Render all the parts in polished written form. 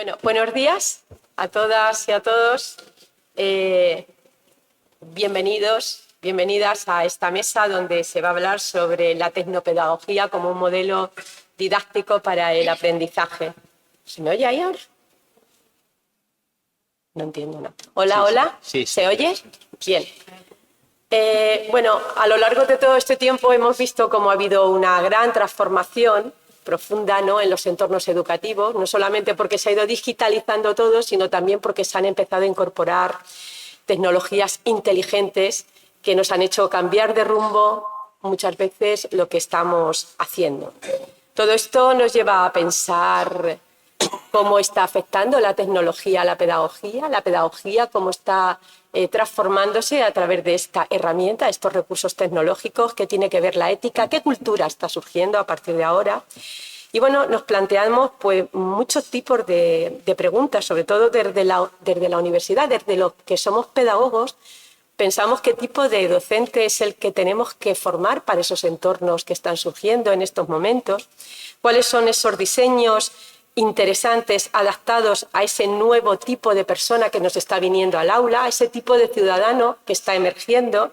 Bueno, buenos días a todas y a todos. Bienvenidas a esta mesa donde se va a hablar sobre la tecnopedagogía como un modelo didáctico para el aprendizaje. ¿Se me oye ahí ahora? No entiendo nada. Hola, hola. Sí. ¿Se oye? Bien. Bueno, a lo largo de todo este tiempo hemos visto cómo ha habido una gran transformación profunda, ¿no?, en los entornos educativos, no solamente porque se ha ido digitalizando todo, sino también porque se han empezado a incorporar tecnologías inteligentes que nos han hecho cambiar de rumbo muchas veces lo que estamos haciendo. Todo esto nos lleva a pensar cómo está afectando la tecnología a la pedagogía cómo está transformándose a través de esta herramienta, estos recursos tecnológicos, qué tiene que ver la ética, qué cultura está surgiendo a partir de ahora. Y bueno, nos planteamos pues, muchos tipos de preguntas, sobre todo desde la universidad, desde los que somos pedagogos. Pensamos qué tipo de docente es el que tenemos que formar para esos entornos que están surgiendo en estos momentos, cuáles son esos diseños interesantes, adaptados a ese nuevo tipo de persona que nos está viniendo al aula, a ese tipo de ciudadano que está emergiendo,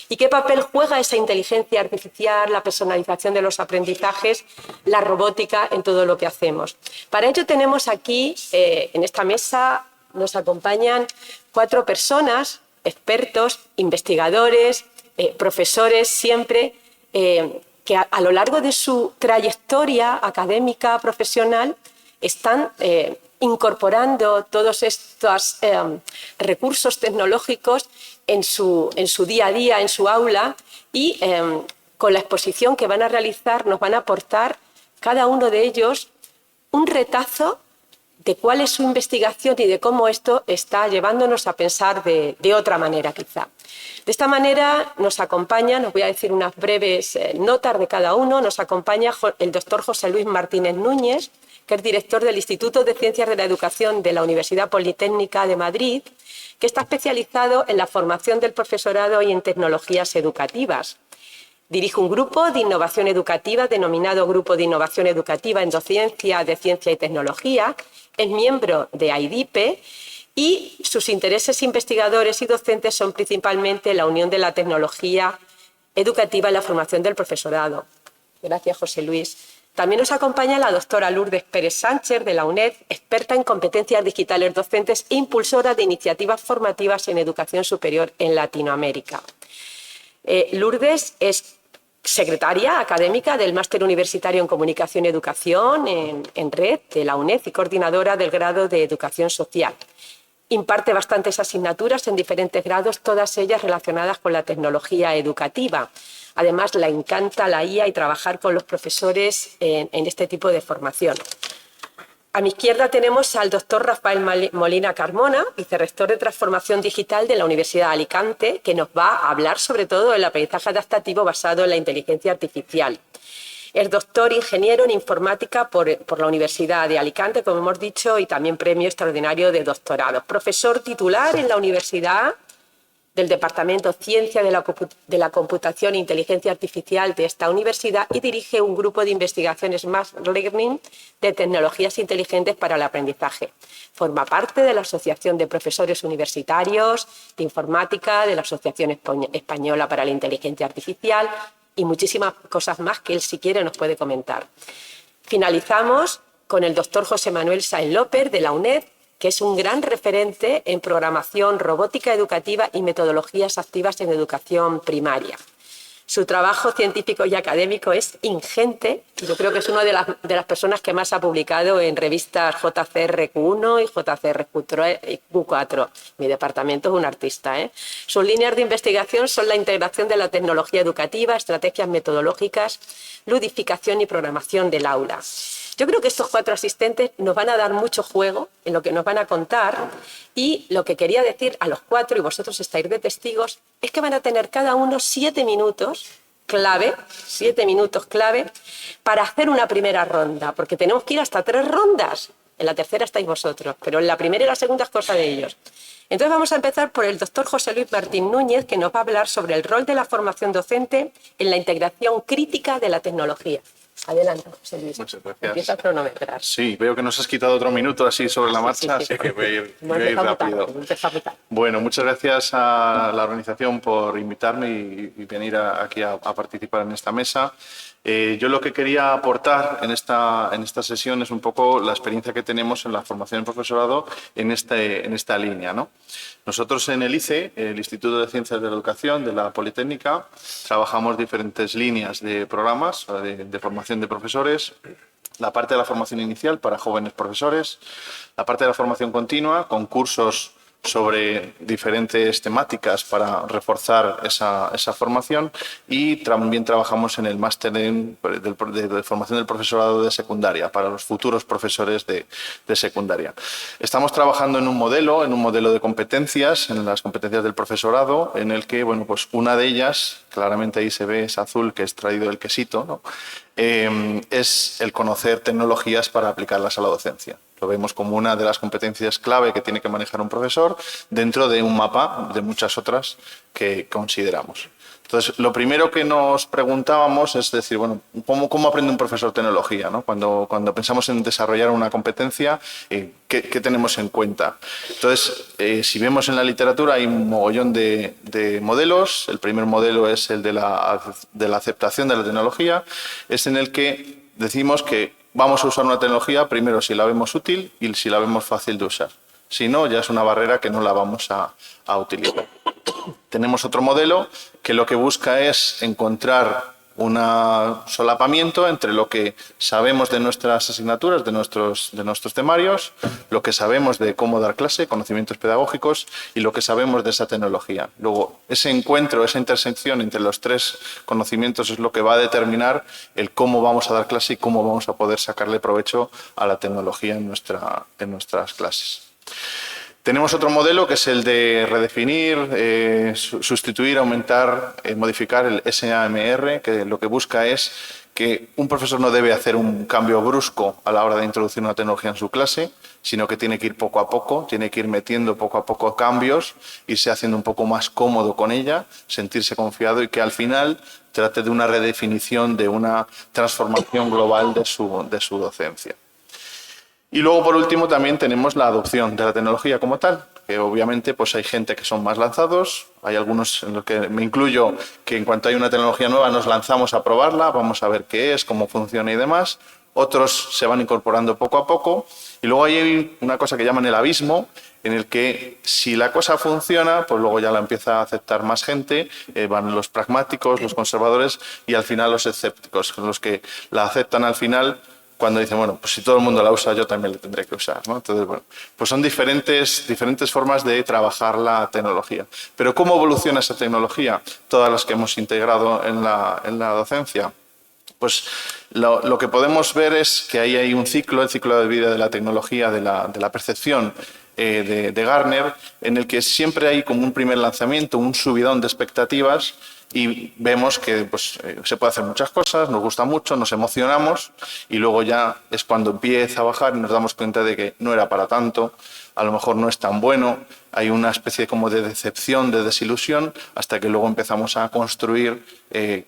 y qué papel juega esa inteligencia artificial, la personalización de los aprendizajes, la robótica en todo lo que hacemos. Para ello tenemos aquí, en esta mesa, nos acompañan 4 personas, expertos, investigadores, profesores, siempre, que a lo largo de su trayectoria académica, profesional, están incorporando todos estos recursos tecnológicos en su día a día, en su aula, y con la exposición que van a realizar nos van a aportar cada uno de ellos un retazo de cuál es su investigación y de cómo esto está llevándonos a pensar de otra manera quizá. De esta manera nos acompaña, os voy a decir unas breves notas de cada uno, nos acompaña el doctor José Luis Martínez Núñez, que es director del Instituto de Ciencias de la Educación de la Universidad Politécnica de Madrid, que está especializado en la formación del profesorado y en tecnologías educativas. Dirige un grupo de innovación educativa denominado Grupo de Innovación Educativa en Docencia de Ciencia y Tecnología, es miembro de AIDIPE y sus intereses investigadores y docentes son principalmente la unión de la tecnología educativa y la formación del profesorado. Gracias, José Luis. También nos acompaña la doctora Lourdes Pérez Sánchez de la UNED, experta en competencias digitales docentes e impulsora de iniciativas formativas en educación superior en Latinoamérica. Lourdes es secretaria académica del Máster Universitario en Comunicación y Educación en Red de la UNED y coordinadora del grado de Educación Social. Imparte bastantes asignaturas en diferentes grados, todas ellas relacionadas con la tecnología educativa. Además, le encanta la IA y trabajar con los profesores en este tipo de formación. A mi izquierda tenemos al doctor Rafael Molina Carmona, vicerrector de Transformación Digital de la Universidad de Alicante, que nos va a hablar sobre todo del aprendizaje adaptativo basado en la inteligencia artificial. Es doctor ingeniero en informática por la Universidad de Alicante, como hemos dicho, y también premio extraordinario de doctorado. Profesor titular en la Universidad del Departamento Ciencia de la Computación e Inteligencia Artificial de esta universidad y dirige un grupo de investigación Smart Learning de tecnologías inteligentes para el aprendizaje. Forma parte de la Asociación de Profesores Universitarios de Informática, de la Asociación Española para la Inteligencia Artificial y muchísimas cosas más que él, si quiere, nos puede comentar. Finalizamos con el doctor José Manuel Sáenz López de la UNED, que es un gran referente en programación, robótica educativa y metodologías activas en educación primaria. Su trabajo científico y académico es ingente. Yo creo que es una de las personas que más ha publicado en revistas JCR-Q1 y JCR-Q4. Mi departamento es un artista, ¿eh? Sus líneas de investigación son la integración de la tecnología educativa, estrategias metodológicas, ludificación y programación del aula. Yo creo que estos 4 asistentes nos van a dar mucho juego en lo que nos van a contar y lo que quería decir a los 4, y vosotros estáis de testigos, es que van a tener cada uno 7 minutos clave, 7 minutos clave para hacer una primera ronda, porque tenemos que ir hasta 3 rondas. En la tercera estáis vosotros, pero en la primera y la segunda es cosa de ellos. Entonces vamos a empezar por el doctor José Luis Martín Núñez, que nos va a hablar sobre el rol de la formación docente en la integración crítica de la tecnología. Adelante, José Luis. Muchas gracias. Empieza a cronometrar. Sí, veo que nos has quitado otro minuto así sobre la marcha, así que voy a ir rápido. Bueno, muchas gracias a la organización por invitarme y venir aquí a participar en esta mesa. Yo lo que quería aportar en esta sesión es un poco la experiencia que tenemos en la formación del profesorado en esta línea, ¿no? Nosotros en el ICE, el Instituto de Ciencias de la Educación de la Politécnica, trabajamos diferentes líneas de programas de formación de profesores, la parte de la formación inicial para jóvenes profesores, la parte de la formación continua con cursos sobre diferentes temáticas para reforzar esa formación, y también trabajamos en el máster de formación del profesorado de secundaria para los futuros profesores de secundaria. Estamos trabajando en un modelo de competencias, en las competencias del profesorado, en el que, bueno, pues una de ellas, claramente ahí se ve, es azul, que es traído del quesito, ¿no? Es el conocer tecnologías para aplicarlas a la docencia. Lo vemos como una de las competencias clave que tiene que manejar un profesor dentro de un mapa de muchas otras que consideramos. Entonces, lo primero que nos preguntábamos es decir, bueno, ¿cómo aprende un profesor tecnología, ¿no? Cuando pensamos en desarrollar una competencia, ¿qué tenemos en cuenta? Entonces, si vemos en la literatura hay un mogollón de modelos. El primer modelo es el de la aceptación de la tecnología. Es en el que decimos que vamos a usar una tecnología primero si la vemos útil y si la vemos fácil de usar. Si no, ya es una barrera que no la vamos a utilizar. Tenemos otro modelo que lo que busca es encontrar un solapamiento entre lo que sabemos de nuestras asignaturas, de nuestros temarios, lo que sabemos de cómo dar clase, conocimientos pedagógicos, y lo que sabemos de esa tecnología. Luego, ese encuentro, esa intersección entre los tres conocimientos es lo que va a determinar el cómo vamos a dar clase y cómo vamos a poder sacarle provecho a la tecnología en nuestras clases. Tenemos otro modelo que es el de redefinir, sustituir, aumentar, modificar el SAMR, que lo que busca es que un profesor no debe hacer un cambio brusco a la hora de introducir una tecnología en su clase, sino que tiene que ir poco a poco, tiene que ir metiendo poco a poco cambios, irse haciendo un poco más cómodo con ella, sentirse confiado, y que al final trate de una redefinición, de una transformación global de su docencia. Y luego, por último, también tenemos la adopción de la tecnología como tal, que obviamente pues hay gente que son más lanzados, hay algunos en los que me incluyo, que en cuanto hay una tecnología nueva nos lanzamos a probarla, vamos a ver qué es, cómo funciona y demás. Otros se van incorporando poco a poco, y luego hay una cosa que llaman el abismo, en el que si la cosa funciona, pues luego ya la empieza a aceptar más gente, van los pragmáticos, los conservadores, y al final los escépticos, los que la aceptan al final, cuando dicen, bueno, pues si todo el mundo la usa, yo también la tendré que usar, ¿no? Entonces, bueno, pues son diferentes formas de trabajar la tecnología. Pero ¿cómo evoluciona esa tecnología? Todas las que hemos integrado en la docencia. Pues lo que podemos ver es que ahí hay un ciclo, el ciclo de vida de la tecnología, de la percepción de Gartner, en el que siempre hay como un primer lanzamiento, un subidón de expectativas, y vemos que pues, se puede hacer muchas cosas, nos gusta mucho, nos emocionamos, y luego ya es cuando empieza a bajar y nos damos cuenta de que no era para tanto, a lo mejor no es tan bueno, hay una especie como de decepción, de desilusión, hasta que luego empezamos a construir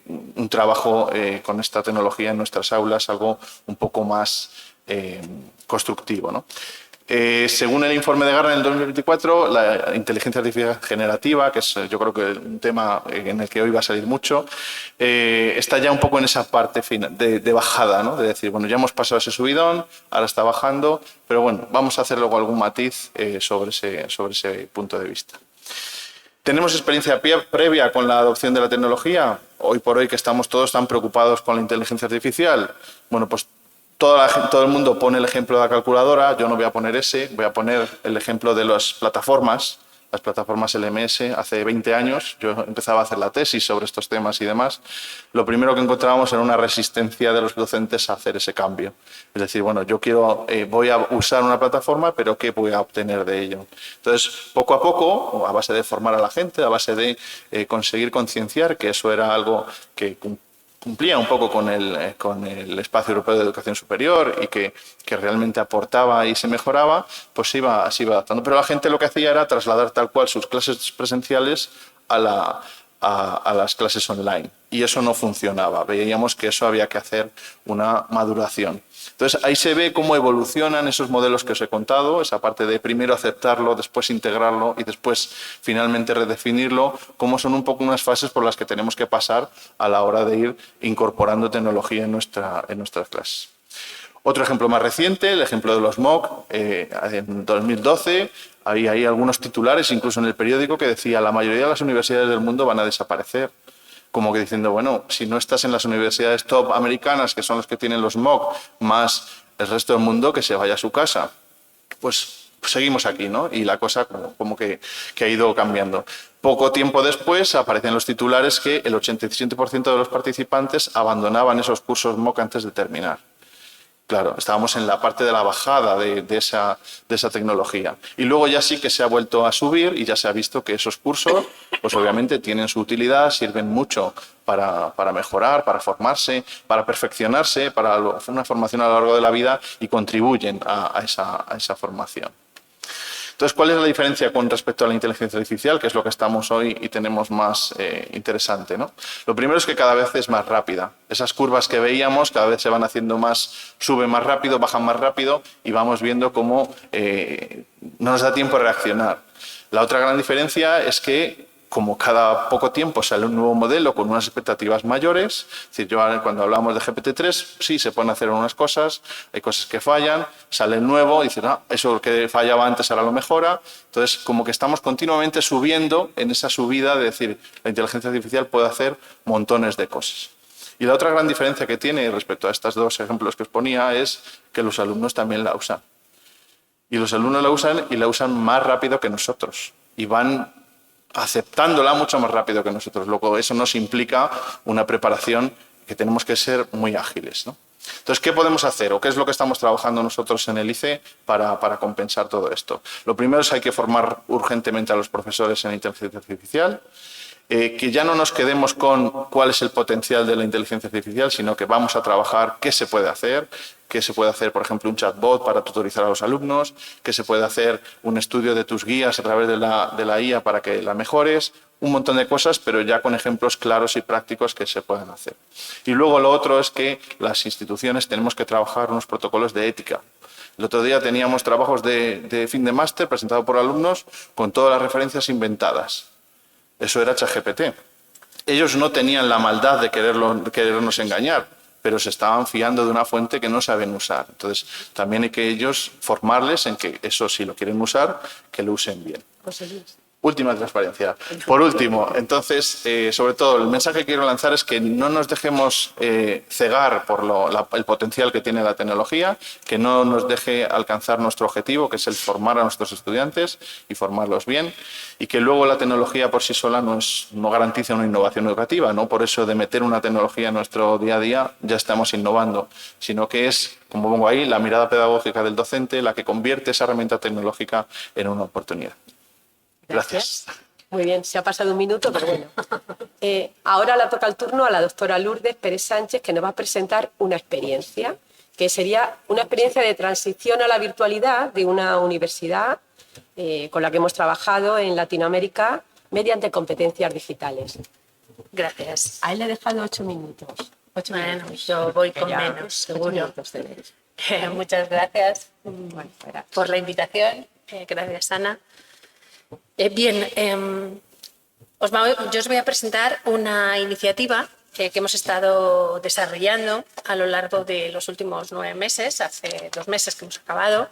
un trabajo con esta tecnología en nuestras aulas, algo un poco más constructivo, ¿no? Según el informe de Gartner en el 2024, la inteligencia artificial generativa, que es yo creo que un tema en el que hoy va a salir mucho, está ya un poco en esa parte final de bajada, ¿no? De decir, bueno, ya hemos pasado ese subidón, ahora está bajando, pero bueno, vamos a hacer luego algún matiz sobre ese punto de vista. ¿Tenemos experiencia previa con la adopción de la tecnología? Hoy por hoy, que estamos todos tan preocupados con la inteligencia artificial, bueno, pues todo el mundo pone el ejemplo de la calculadora, yo no voy a poner ese, voy a poner el ejemplo de las plataformas LMS. Hace 20 años yo empezaba a hacer la tesis sobre estos temas y demás. Lo primero que encontrábamos era una resistencia de los docentes a hacer ese cambio. Es decir, bueno, yo voy a usar una plataforma, pero ¿qué voy a obtener de ello? Entonces, poco a poco, a base de formar a la gente, a base de conseguir concienciar que eso era algo que cumplía un poco con el Espacio Europeo de Educación Superior y que realmente aportaba y se mejoraba, pues se iba adaptando. Pero la gente lo que hacía era trasladar tal cual sus clases presenciales a a las clases online. Y eso no funcionaba. Veíamos que eso había que hacer una maduración. Entonces, ahí se ve cómo evolucionan esos modelos que os he contado, esa parte de primero aceptarlo, después integrarlo y después finalmente redefinirlo, cómo son un poco unas fases por las que tenemos que pasar a la hora de ir incorporando tecnología en nuestras clases. Otro ejemplo más reciente, el ejemplo de los MOOC. En 2012 había ahí algunos titulares, incluso en el periódico, que decía la mayoría de las universidades del mundo van a desaparecer. Como que diciendo, bueno, si no estás en las universidades top americanas, que son las que tienen los MOOC, más el resto del mundo, que se vaya a su casa. Pues seguimos aquí, ¿no? Y la cosa como que ha ido cambiando. Poco tiempo después aparecen los titulares que el 87% de los participantes abandonaban esos cursos MOOC antes de terminar. Claro, estábamos en la parte de la bajada de esa tecnología. Y luego ya sí que se ha vuelto a subir y ya se ha visto que esos cursos, pues obviamente tienen su utilidad, sirven mucho para mejorar, para formarse, para perfeccionarse, para una formación a lo largo de la vida y contribuyen a esa formación. Entonces, ¿cuál es la diferencia con respecto a la inteligencia artificial, que es lo que estamos hoy y tenemos más interesante, ¿no? Lo primero es que cada vez es más rápida. Esas curvas que veíamos cada vez se van haciendo más, suben más rápido, bajan más rápido y vamos viendo cómo no nos da tiempo a reaccionar. La otra gran diferencia es que como cada poco tiempo sale un nuevo modelo con unas expectativas mayores, es decir, cuando hablamos de GPT-3, sí, se pueden hacer unas cosas, hay cosas que fallan, sale el nuevo, y dicen, eso que fallaba antes ahora lo mejora. Entonces, como que estamos continuamente subiendo en esa subida de decir, la inteligencia artificial puede hacer montones de cosas. Y la otra gran diferencia que tiene respecto a estos dos ejemplos que os ponía es que los alumnos también la usan. Y los alumnos la usan más rápido que nosotros. Y van aceptándola mucho más rápido que nosotros. Luego, eso nos implica una preparación que tenemos que ser muy ágiles, ¿no? Entonces, ¿qué podemos hacer o qué es lo que estamos trabajando nosotros en el ICE para compensar todo esto? Lo primero es que hay que formar urgentemente a los profesores en inteligencia artificial, que ya no nos quedemos con cuál es el potencial de la inteligencia artificial, sino que vamos a trabajar qué se puede hacer, por ejemplo, un chatbot para tutorizar a los alumnos, qué se puede hacer un estudio de tus guías a través de la IA para que la mejores, un montón de cosas, pero ya con ejemplos claros y prácticos que se pueden hacer. Y luego lo otro es que las instituciones tenemos que trabajar unos protocolos de ética. El otro día teníamos trabajos de fin de máster presentados por alumnos con todas las referencias inventadas. Eso era ChatGPT. Ellos no tenían la maldad de querernos engañar, pero se estaban fiando de una fuente que no saben usar. Entonces, también hay que ellos formarles en que eso, si lo quieren usar, que lo usen bien. Última transparencia. Por último, entonces, sobre todo, el mensaje que quiero lanzar es que no nos dejemos cegar por el potencial que tiene la tecnología, que no nos deje alcanzar nuestro objetivo, que es el formar a nuestros estudiantes y formarlos bien, y que luego la tecnología por sí sola no garantiza una innovación educativa. No por eso de meter una tecnología en nuestro día a día ya estamos innovando, sino que es, como pongo ahí, la mirada pedagógica del docente la que convierte esa herramienta tecnológica en una oportunidad. Gracias. Muy bien, se ha pasado un minuto, pero bueno. Ahora le toca el turno a la doctora Lourdes Pérez Sánchez, que nos va a presentar una experiencia, que sería una experiencia de transición a la virtualidad de una universidad con la que hemos trabajado en Latinoamérica mediante competencias digitales. Gracias. A él le he dejado 8 minutos. Bueno, yo voy con menos, seguro. Muchas gracias por la invitación. Gracias, Ana. Bien, yo os voy a presentar una iniciativa que hemos estado desarrollando a lo largo de los últimos 9 meses, hace 2 meses que hemos acabado,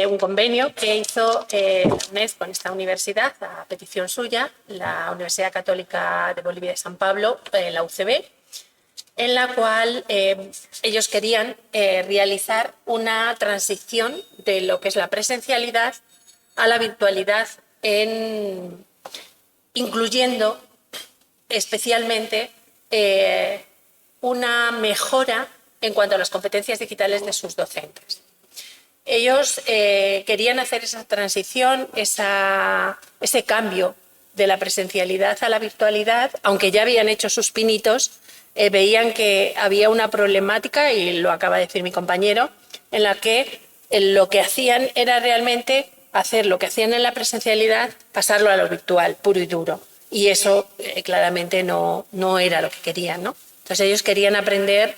un convenio que hizo la UNED con esta universidad, a petición suya, la Universidad Católica de Bolivia de San Pablo, la UCB, en la cual ellos querían realizar una transición de lo que es la presencialidad a la virtualidad, incluyendo especialmente una mejora en cuanto a las competencias digitales de sus docentes. Ellos querían hacer esa transición, ese cambio de la presencialidad a la virtualidad, aunque ya habían hecho sus pinitos, veían que había una problemática, y lo acaba de decir mi compañero, en la que lo que hacían era realmente hacer lo que hacían en la presencialidad, pasarlo a lo virtual, puro y duro. y eso claramente no era lo que querían, ¿no? Entonces ellos querían aprender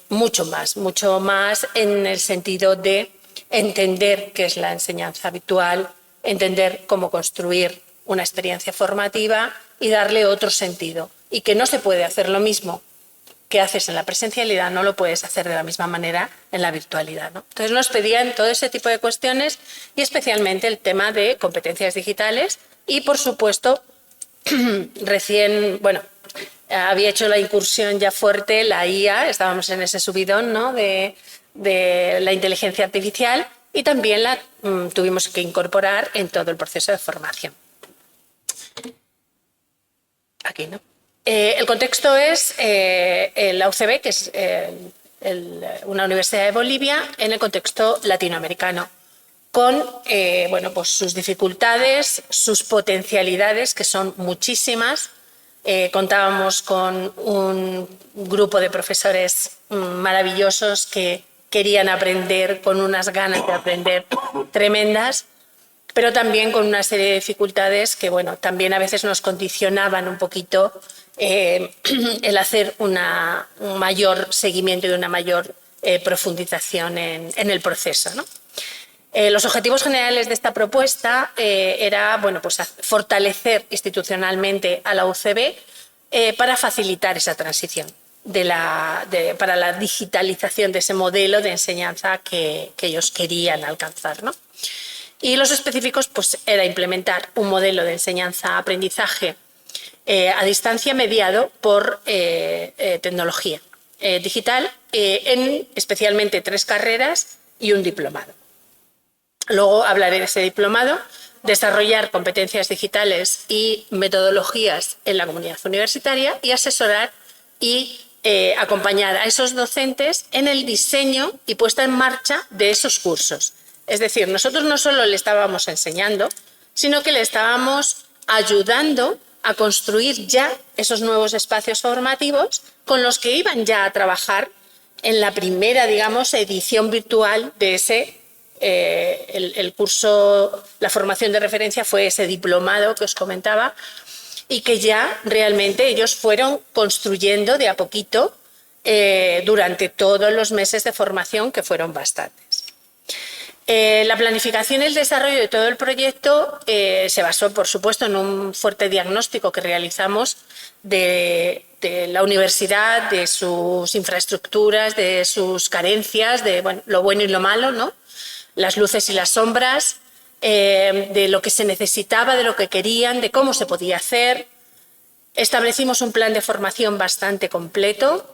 mucho más en el sentido de entender qué es la enseñanza habitual, entender cómo construir una experiencia formativa y darle otro sentido. Y que no se puede hacer lo mismo que haces en la presencialidad, no lo puedes hacer de la misma manera en la virtualidad, ¿no? Entonces nos pedían todo ese tipo de cuestiones y especialmente el tema de competencias digitales y, por supuesto, recién, bueno, había hecho la incursión ya fuerte, la IA, estábamos en ese subidón, ¿no?, de la inteligencia artificial, y también la tuvimos que incorporar en todo el proceso de formación. Aquí, ¿no? El contexto es la UCB, que es una universidad de Bolivia, en el contexto latinoamericano, con bueno, pues sus dificultades, sus potencialidades, que son muchísimas. Contábamos con un grupo de profesores maravillosos que querían aprender, con unas ganas de aprender tremendas, pero también con una serie de dificultades que, bueno, también a veces nos condicionaban un poquito el hacer un mayor seguimiento y una mayor profundización en el proceso, ¿no? Los objetivos generales de esta propuesta era, bueno, pues fortalecer institucionalmente a la UCB para facilitar esa transición para la digitalización de ese modelo de enseñanza que ellos querían alcanzar, ¿no? Y los específicos, pues, era implementar un modelo de enseñanza-aprendizaje a distancia mediado por tecnología digital en especialmente 3 carreras y un diplomado. Luego hablaré de ese diplomado, desarrollar competencias digitales y metodologías en la comunidad universitaria y asesorar y acompañar a esos docentes en el diseño y puesta en marcha de esos cursos. Es decir, nosotros no solo le estábamos enseñando, sino que le estábamos ayudando a construir ya esos nuevos espacios formativos con los que iban ya a trabajar en la primera, digamos, edición virtual de ese el curso. La formación de referencia fue ese diplomado que os comentaba y que ya realmente ellos fueron construyendo de a poquito durante todos los meses de formación, que fueron bastantes. La planificación y el desarrollo de todo el proyecto se basó, por supuesto, en un fuerte diagnóstico que realizamos de la universidad, de sus infraestructuras, de sus carencias, de bueno, lo bueno y lo malo, ¿no? Las luces y las sombras, de lo que se necesitaba, de lo que querían, de cómo se podía hacer. Establecimos un plan de formación bastante completo.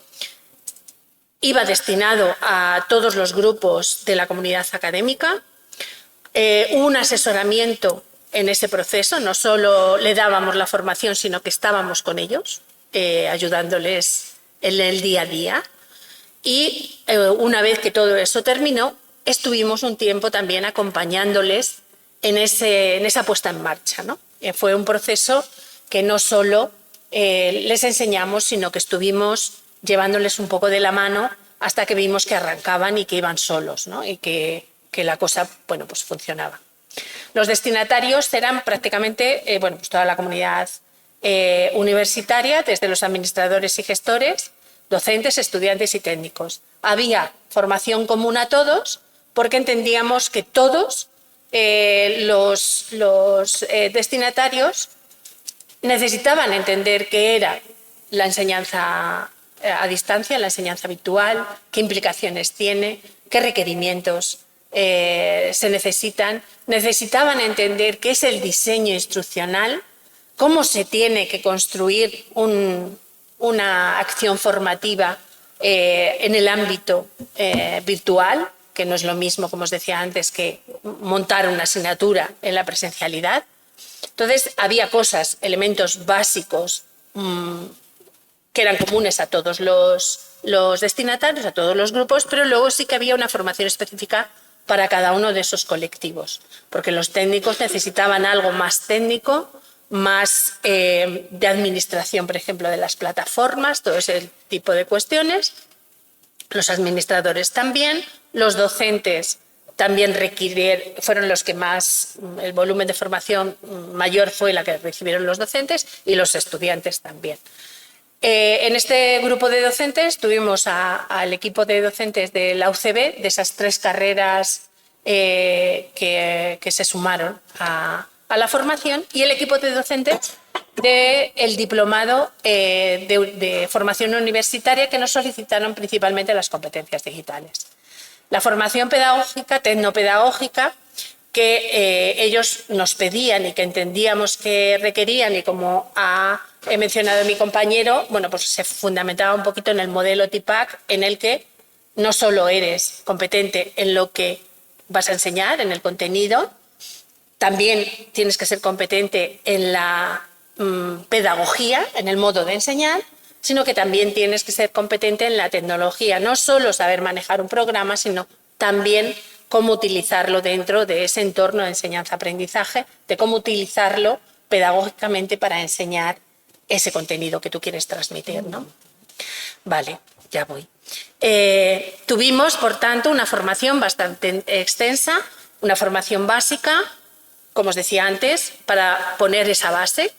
Iba destinado a todos los grupos de la comunidad académica. Un asesoramiento en ese proceso, no solo le dábamos la formación, sino que estábamos con ellos, ayudándoles en el día a día. Y una vez que todo eso terminó, estuvimos un tiempo también acompañándoles en esa puesta en marcha, ¿no? Fue un proceso que no solo les enseñamos, sino que estuvimos llevándoles un poco de la mano hasta que vimos que arrancaban y que iban solos, ¿no? Y que la cosa, bueno, pues funcionaba. Los destinatarios eran prácticamente bueno, pues toda la comunidad universitaria, desde los administradores y gestores, docentes, estudiantes y técnicos. Había formación común a todos porque entendíamos que todos los destinatarios necesitaban entender qué era la enseñanza a distancia, la enseñanza virtual, qué implicaciones tiene, qué requerimientos se necesitaban entender qué es el diseño instruccional, cómo se tiene que construir una acción formativa en el ámbito virtual, que no es lo mismo, como os decía antes, que montar una asignatura en la presencialidad. Entonces, había cosas, elementos básicos que eran comunes a todos los destinatarios, a todos los grupos, pero luego sí que había una formación específica para cada uno de esos colectivos, porque los técnicos necesitaban algo más técnico, más de administración, por ejemplo, de las plataformas, todo ese tipo de cuestiones. Los administradores también, los docentes también fueron los que más, el volumen de formación mayor fue la que recibieron los docentes y los estudiantes también. En este grupo de docentes tuvimos al equipo de docentes de la UCB, de esas 3 carreras que se sumaron a la formación, y el equipo de docentes del diplomado de formación universitaria, que nos solicitaron principalmente las competencias digitales. La formación pedagógica, tecnopedagógica, que ellos nos pedían y que entendíamos que requerían, y como ha mencionado mi compañero, bueno, pues se fundamentaba un poquito en el modelo TIPAC, en el que no solo eres competente en lo que vas a enseñar, en el contenido, también tienes que ser competente en la pedagogía, en el modo de enseñar, sino que también tienes que ser competente en la tecnología, no solo saber manejar un programa, sino también cómo utilizarlo dentro de ese entorno de enseñanza-aprendizaje, de cómo utilizarlo pedagógicamente para enseñar ese contenido que tú quieres transmitir, ¿no? Vale, ya voy. Tuvimos, por tanto, una formación bastante extensa, una formación básica, como os decía antes, para poner esa base.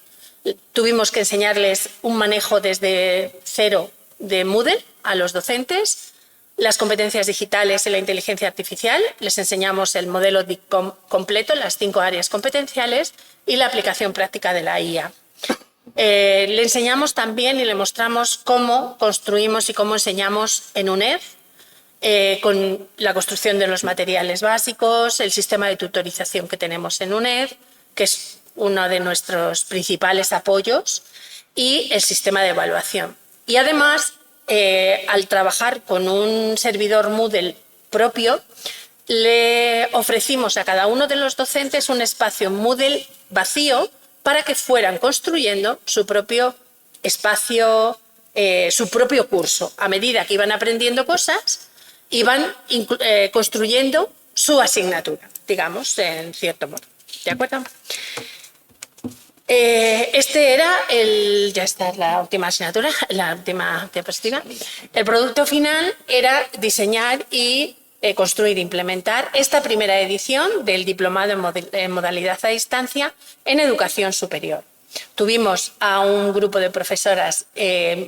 Tuvimos que enseñarles un manejo desde cero de Moodle a los docentes, las competencias digitales y la inteligencia artificial. Les enseñamos el modelo DICOM completo, las 5 áreas competenciales, y la aplicación práctica de la IA. Le enseñamos también y le mostramos cómo construimos y cómo enseñamos en UNED, con la construcción de los materiales básicos, el sistema de tutorización que tenemos en UNED, que es uno de nuestros principales apoyos, y el sistema de evaluación. Y además, al trabajar con un servidor Moodle propio, le ofrecimos a cada uno de los docentes un espacio Moodle vacío para que fueran construyendo su propio espacio, su propio curso. A medida que iban aprendiendo cosas, iban construyendo su asignatura, digamos, en cierto modo. ¿De acuerdo? Este era ya está la última asignatura, la última diapositiva. El producto final era diseñar y construir e implementar esta primera edición del diplomado en modalidad a distancia en educación superior. Tuvimos a un grupo de profesoras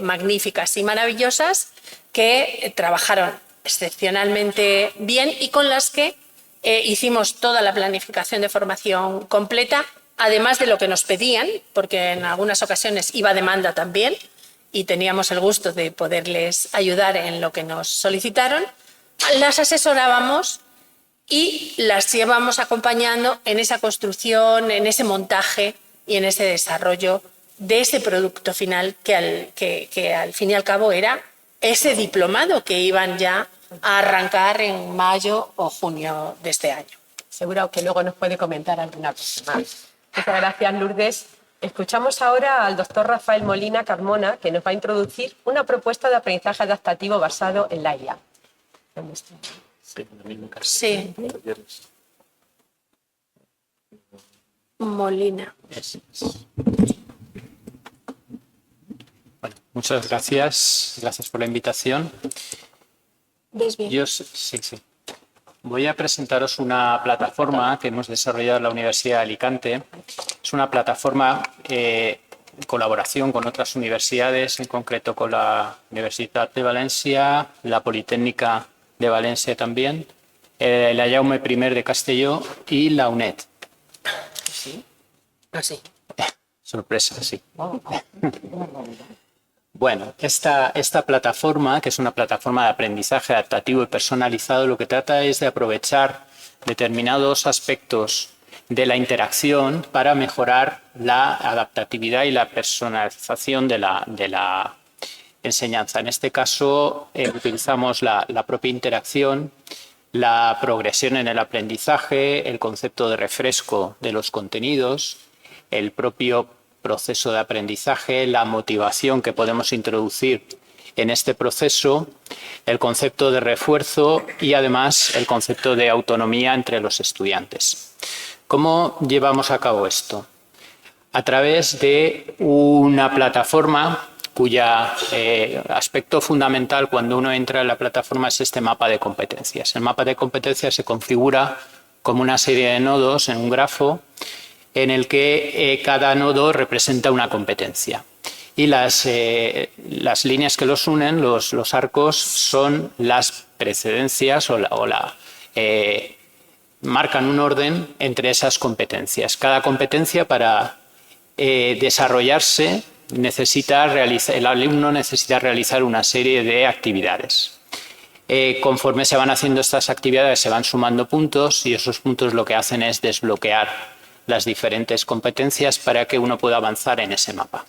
magníficas y maravillosas que trabajaron excepcionalmente bien y con las que hicimos toda la planificación de formación completa, además de lo que nos pedían, porque en algunas ocasiones iba demanda también y teníamos el gusto de poderles ayudar en lo que nos solicitaron. Las asesorábamos y las llevamos acompañando en esa construcción, en ese montaje y en ese desarrollo de ese producto final que al fin y al cabo era ese diplomado que iban ya a arrancar en mayo o junio de este año. Seguro que luego nos puede comentar alguna cosa más. Muchas gracias, Lourdes. Escuchamos ahora al doctor Rafael Molina Carmona, que nos va a introducir una propuesta de aprendizaje adaptativo basado en la IA. Sí. Molina. Bueno, muchas gracias. Gracias por la invitación. ¿Ves bien? Sí. Voy a presentaros una plataforma que hemos desarrollado en la Universidad de Alicante. Es una plataforma en colaboración con otras universidades, en concreto con la Universitat de Valencia, la Politécnica de Valencia también, la Jaume I de Castelló y la UNED. Sí. Así. Sorpresa, sí. Bueno, esta plataforma, que es una plataforma de aprendizaje adaptativo y personalizado, lo que trata es de aprovechar determinados aspectos de la interacción para mejorar la adaptatividad y la personalización de la enseñanza. En este caso, utilizamos la propia interacción, la progresión en el aprendizaje, el concepto de refresco de los contenidos, el propio proceso de aprendizaje, la motivación que podemos introducir en este proceso, el concepto de refuerzo y además el concepto de autonomía entre los estudiantes. ¿Cómo llevamos a cabo esto? A través de una plataforma cuya aspecto fundamental cuando uno entra en la plataforma es este mapa de competencias. El mapa de competencias se configura como una serie de nodos en un grafo en el que cada nodo representa una competencia. Y las líneas que los unen, los arcos, son las precedencias marcan un orden entre esas competencias. Cada competencia, para desarrollarse, el alumno necesita realizar una serie de actividades. Conforme se van haciendo estas actividades, se van sumando puntos y esos puntos lo que hacen es desbloquear las diferentes competencias para que uno pueda avanzar en ese mapa.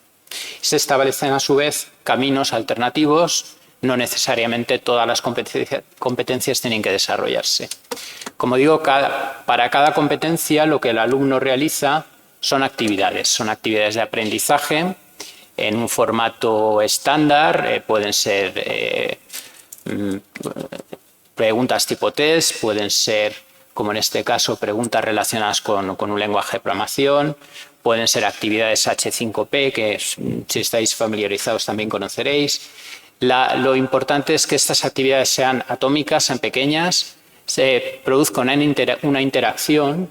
Se establecen a su vez caminos alternativos, no necesariamente todas las competencias tienen que desarrollarse. Como digo, para cada competencia lo que el alumno realiza son actividades de aprendizaje en un formato estándar, pueden ser preguntas tipo test, pueden ser, como en este caso, preguntas relacionadas con un lenguaje de programación, pueden ser actividades H5P, que si estáis familiarizados también conoceréis. Lo importante es que estas actividades sean atómicas, sean pequeñas, se produzca una interacción,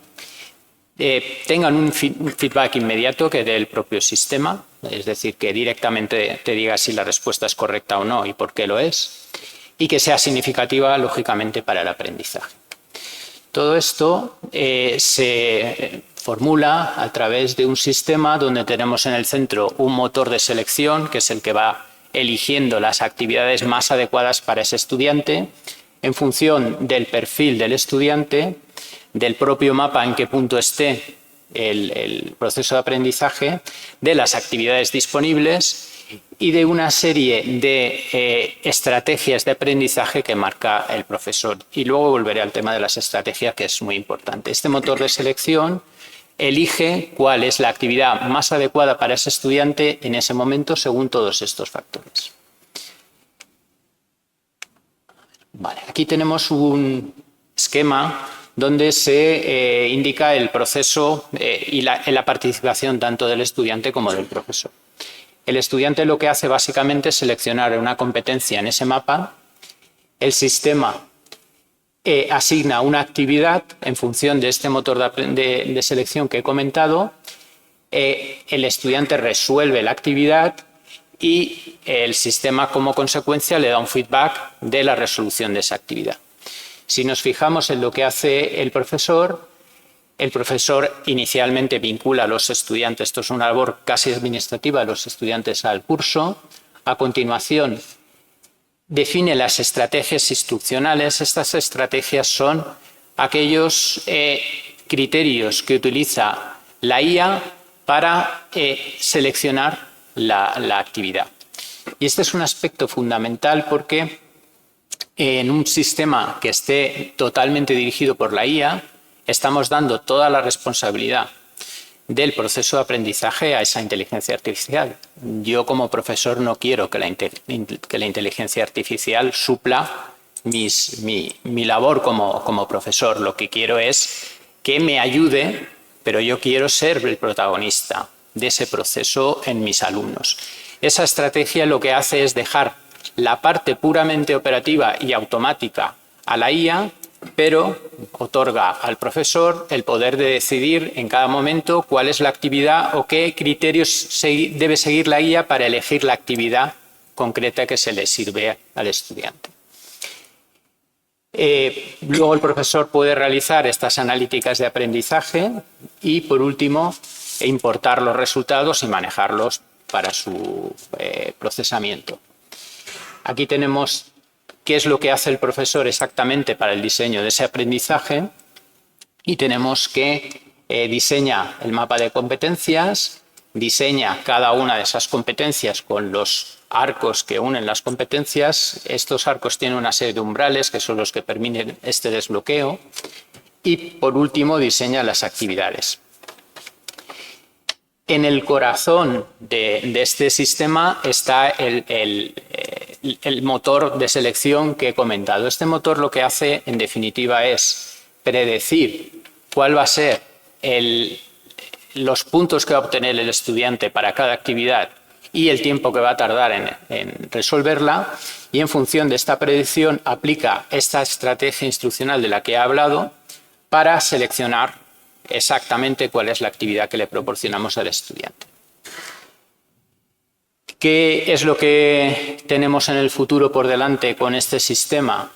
tengan un feedback inmediato que dé el propio sistema, es decir, que directamente te diga si la respuesta es correcta o no y por qué lo es, y que sea significativa, lógicamente, para el aprendizaje. Todo esto se formula a través de un sistema donde tenemos en el centro un motor de selección, que es el que va eligiendo las actividades más adecuadas para ese estudiante en función del perfil del estudiante, del propio mapa en qué punto esté el proceso de aprendizaje, de las actividades disponibles y de una serie de estrategias de aprendizaje que marca el profesor. Y luego volveré al tema de las estrategias, que es muy importante. Este motor de selección elige cuál es la actividad más adecuada para ese estudiante en ese momento según todos estos factores. Vale, aquí tenemos un esquema donde se indica el proceso y la participación tanto del estudiante como del profesor. El estudiante lo que hace básicamente es seleccionar una competencia en ese mapa, el sistema asigna una actividad en función de este motor de selección que he comentado, el estudiante resuelve la actividad y el sistema como consecuencia le da un feedback de la resolución de esa actividad. Si nos fijamos en lo que hace el profesor inicialmente vincula a los estudiantes, esto es una labor casi administrativa, a los estudiantes al curso. A continuación, define las estrategias instruccionales. Estas estrategias son aquellos criterios que utiliza la IA para seleccionar la actividad. Y este es un aspecto fundamental porque en un sistema que esté totalmente dirigido por la IA, estamos dando toda la responsabilidad del proceso de aprendizaje a esa inteligencia artificial. Yo como profesor no quiero que la inteligencia artificial supla mi labor como profesor. Lo que quiero es que me ayude, pero yo quiero ser el protagonista de ese proceso en mis alumnos. Esa estrategia lo que hace es dejar la parte puramente operativa y automática a la IA, pero otorga al profesor el poder de decidir en cada momento cuál es la actividad o qué criterios debe seguir la IA para elegir la actividad concreta que se le sirve al estudiante. Luego el profesor puede realizar estas analíticas de aprendizaje y, por último, importar los resultados y manejarlos para su procesamiento. Aquí tenemos qué es lo que hace el profesor exactamente para el diseño de ese aprendizaje y tenemos que diseña el mapa de competencias, diseña cada una de esas competencias con los arcos que unen las competencias. Estos arcos tienen una serie de umbrales que son los que permiten este desbloqueo y, por último, diseña las actividades. En el corazón de este sistema está el motor de selección que he comentado. Este motor lo que hace, en definitiva, es predecir cuál va a ser los puntos que va a obtener el estudiante para cada actividad y el tiempo que va a tardar en resolverla, y en función de esta predicción aplica esta estrategia instruccional de la que he hablado para seleccionar exactamente cuál es la actividad que le proporcionamos al estudiante. ¿Qué es lo que tenemos en el futuro por delante con este sistema?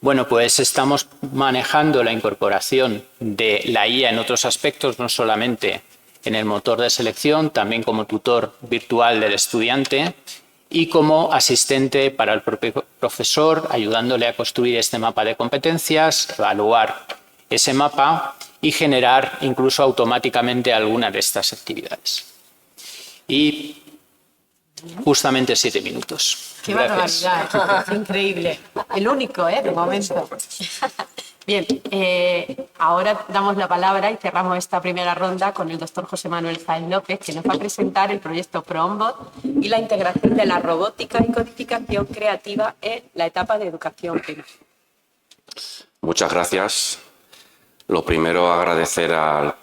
Bueno, pues estamos manejando la incorporación de la IA en otros aspectos, no solamente en el motor de selección, también como tutor virtual del estudiante y como asistente para el propio profesor, ayudándole a construir este mapa de competencias, evaluar ese mapa y generar incluso automáticamente alguna de estas actividades. Y justamente 7 minutos. Qué Gracias. barbaridad, es increíble. El único, de momento. Bien, ahora damos la palabra y cerramos esta primera ronda con el doctor José Manuel Sáenz López, que nos va a presentar el proyecto PROMBOT y la integración de la robótica y codificación creativa en la etapa de educación primaria. Muchas gracias. Lo primero, agradecer al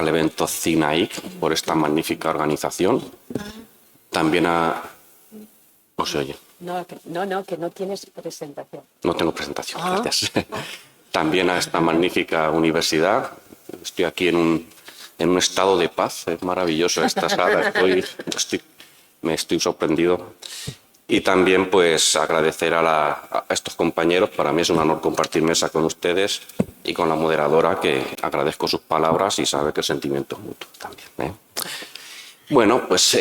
evento CINAIC por esta magnífica organización. También a... ¿No se oye? No, que no tienes presentación. No tengo presentación, gracias. También a esta magnífica universidad. Estoy aquí en un estado de paz. Es maravilloso esta sala. Me estoy sorprendido. Y también pues agradecer a estos compañeros. Para mí es un honor compartir mesa con ustedes y con la moderadora, que agradezco sus palabras y sabe que el sentimiento es mutuo también. Bueno, pues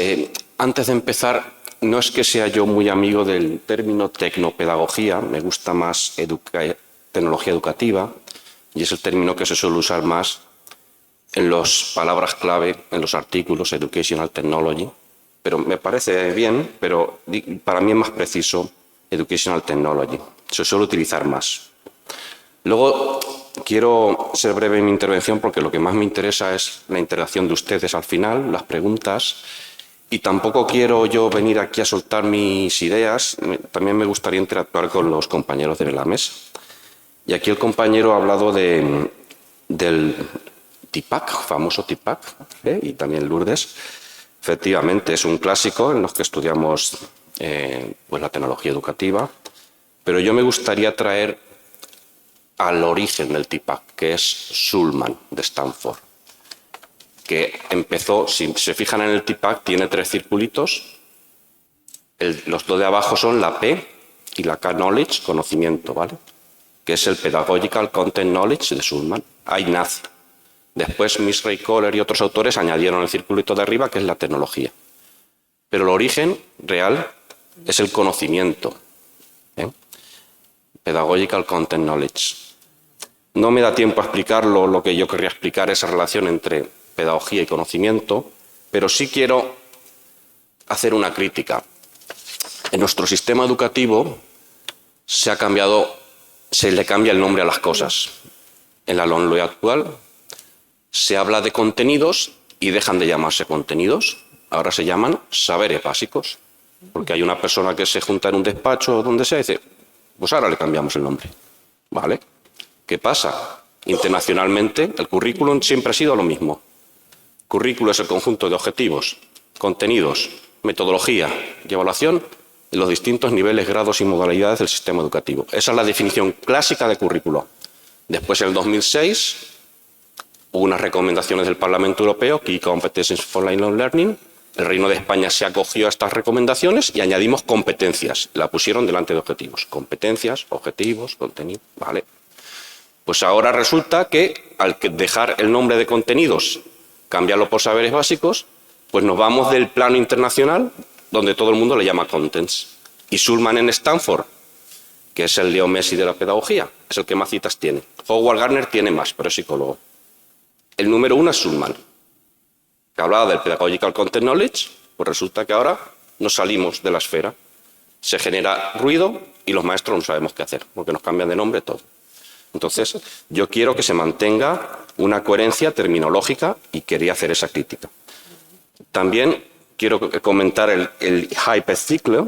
antes de empezar, no es que sea yo muy amigo del término tecnopedagogía, me gusta más tecnología educativa, y es el término que se suele usar más en las palabras clave, en los artículos Educational Technology, pero me parece bien, pero para mí es más preciso Educational Technology, se suele utilizar más. Luego, quiero ser breve en mi intervención porque lo que más me interesa es la interacción de ustedes al final, las preguntas, y tampoco quiero yo venir aquí a soltar mis ideas, también me gustaría interactuar con los compañeros de la mesa. Y aquí el compañero ha hablado del TIPAC, famoso TIPAC, y también Lourdes. Efectivamente, es un clásico en los que estudiamos pues la tecnología educativa, pero yo me gustaría traer al origen del TIPAC, que es Schulman, de Stanford, que empezó, si se fijan en el TIPAC, tiene 3 circulitos, los 2 de abajo son la P y la K, Knowledge, conocimiento, ¿vale? Que es el Pedagogical Content Knowledge de Schulman. Ahí nace. Después Miss Kohler y otros autores añadieron el circulito de arriba, que es la tecnología. Pero el origen real es el conocimiento. Pedagogical Content Knowledge. No me da tiempo a explicarlo, lo que yo querría explicar, esa relación entre pedagogía y conocimiento, pero sí quiero hacer una crítica. En nuestro sistema educativo se le cambia el nombre a las cosas. En la LOMLOE actual se habla de contenidos y dejan de llamarse contenidos. Ahora se llaman saberes básicos, porque hay una persona que se junta en un despacho o donde sea y dice, pues ahora le cambiamos el nombre. ¿Vale? ¿Qué pasa? Internacionalmente el currículum siempre ha sido lo mismo. Currículo es el conjunto de objetivos, contenidos, metodología y evaluación en los distintos niveles, grados y modalidades del sistema educativo. Esa es la definición clásica de currículo. Después, en el 2006, hubo unas recomendaciones del Parlamento Europeo, Key Competencies for Lifelong Learning. El Reino de España se acogió a estas recomendaciones y añadimos competencias. La pusieron delante de objetivos. Competencias, objetivos, contenido. Vale. Pues ahora resulta que al dejar el nombre de contenidos, cambiarlo por saberes básicos, pues nos vamos del plano internacional, donde todo el mundo le llama contents. Y Schulman en Stanford, que es el Leo Messi de la pedagogía, es el que más citas tiene. Howard Gardner tiene más, pero es psicólogo. El número 1 es Schulman, que hablaba del Pedagogical Content Knowledge, pues resulta que ahora nos salimos de la esfera. Se genera ruido y los maestros no sabemos qué hacer, porque nos cambian de nombre todo. Entonces, yo quiero que se mantenga una coherencia terminológica y quería hacer esa crítica. También quiero comentar el hype cycle,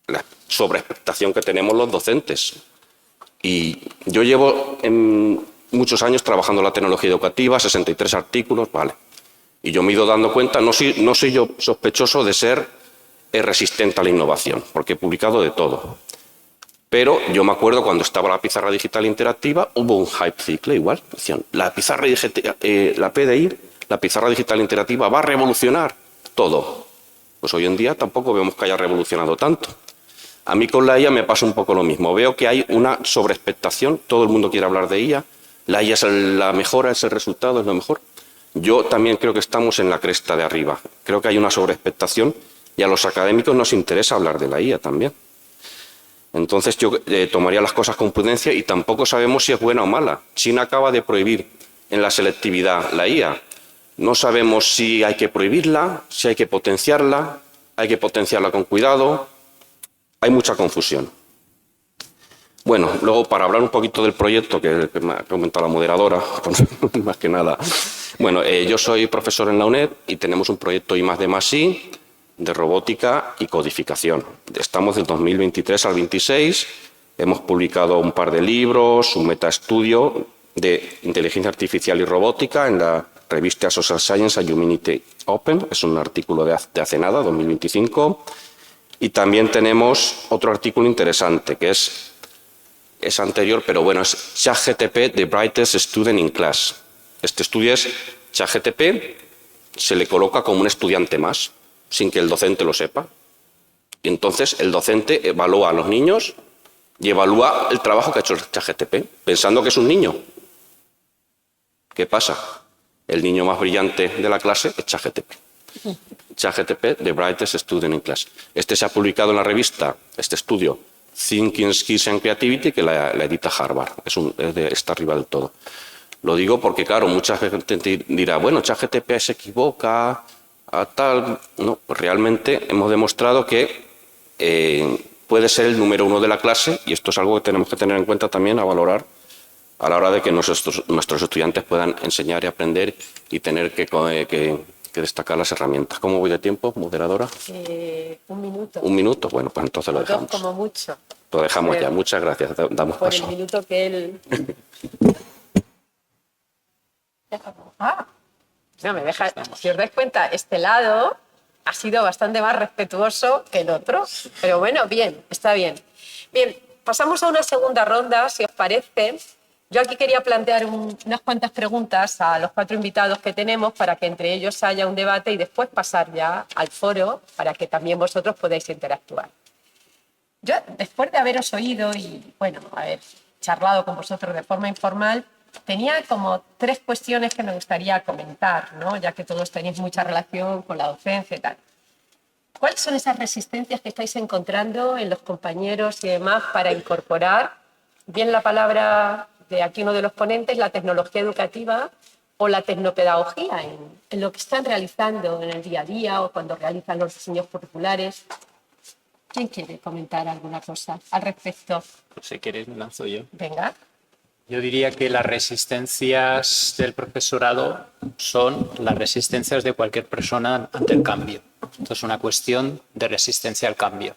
la sobreexpectación que tenemos los docentes. Y yo llevo muchos años trabajando en la tecnología educativa, 63 artículos, vale. Y yo me he ido dando cuenta, no soy yo sospechoso de ser resistente a la innovación, porque he publicado de todo. Pero yo me acuerdo cuando estaba la pizarra digital interactiva, hubo un hype cycle igual. Decían, la pizarra la PDI, la pizarra digital interactiva va a revolucionar todo. Pues hoy en día tampoco vemos que haya revolucionado tanto. A mí con la IA me pasa un poco lo mismo. Veo que hay una sobreexpectación, todo el mundo quiere hablar de IA, la IA es la mejora, es el resultado, es lo mejor. Yo también creo que estamos en la cresta de arriba. Creo que hay una sobreexpectación y a los académicos nos interesa hablar de la IA también. Entonces yo tomaría las cosas con prudencia y tampoco sabemos si es buena o mala. China acaba de prohibir en la selectividad la IA. No sabemos si hay que prohibirla, si hay que potenciarla con cuidado. Hay mucha confusión. Bueno, luego para hablar un poquito del proyecto que me ha comentado la moderadora, más que nada. Bueno, yo soy profesor en la UNED y tenemos un proyecto I+D+I de robótica y codificación. Estamos del 2023 al 26, hemos publicado un par de libros, un metaestudio de inteligencia artificial y robótica en la revista Social Science and Humanity Open, es un artículo de hace nada, 2025, y también tenemos otro artículo interesante que es anterior, pero bueno, es ChatGPT, The Brightest Student in Class. Este estudio es ChatGPT, se le coloca como un estudiante más, sin que el docente lo sepa. Y entonces el docente evalúa a los niños y evalúa el trabajo que ha hecho ChatGPT, pensando que es un niño. ¿Qué pasa? El niño más brillante de la clase es ChatGPT. ChatGPT, The Brightest Student in Class. Este se ha publicado en la revista, este estudio, Thinking, Skills and Creativity, que la edita Harvard. Está arriba del todo. Lo digo porque, claro, mucha gente dirá, bueno, ChatGPT se equivoca, tal. No, pues realmente hemos demostrado que puede ser el número 1 de la clase y esto es algo que tenemos que tener en cuenta también a valorar a la hora de que nuestros estudiantes puedan enseñar y aprender y tener que destacar las herramientas. ¿Cómo voy de tiempo, moderadora? 1 minuto. 1 minuto, bueno, pues entonces lo O 2 dejamos. como mucho. Lo dejamos ya, muchas gracias, damos Por paso. el minuto que él... No, me deja... Si os dais cuenta, este lado ha sido bastante más respetuoso que el otro. Pero bueno, bien, está bien. Bien, pasamos a una segunda ronda, si os parece. Yo aquí quería plantear unas cuantas preguntas a los 4 invitados que tenemos para que entre ellos haya un debate y después pasar ya al foro para que también vosotros podáis interactuar. Yo, después de haberos oído y, bueno, haber charlado con vosotros de forma informal, tenía como 3 cuestiones que me gustaría comentar, ¿no? Ya que todos tenéis mucha relación con la docencia y tal. ¿Cuáles son esas resistencias que estáis encontrando en los compañeros y demás para incorporar bien la palabra de aquí uno de los ponentes, la tecnología educativa o la tecnopedagogía en lo que están realizando en el día a día o cuando realizan los diseños curriculares? ¿Quién quiere comentar alguna cosa al respecto? Pues si queréis me lanzo yo. Venga. Yo diría que las resistencias del profesorado son las resistencias de cualquier persona ante el cambio. Esto es una cuestión de resistencia al cambio.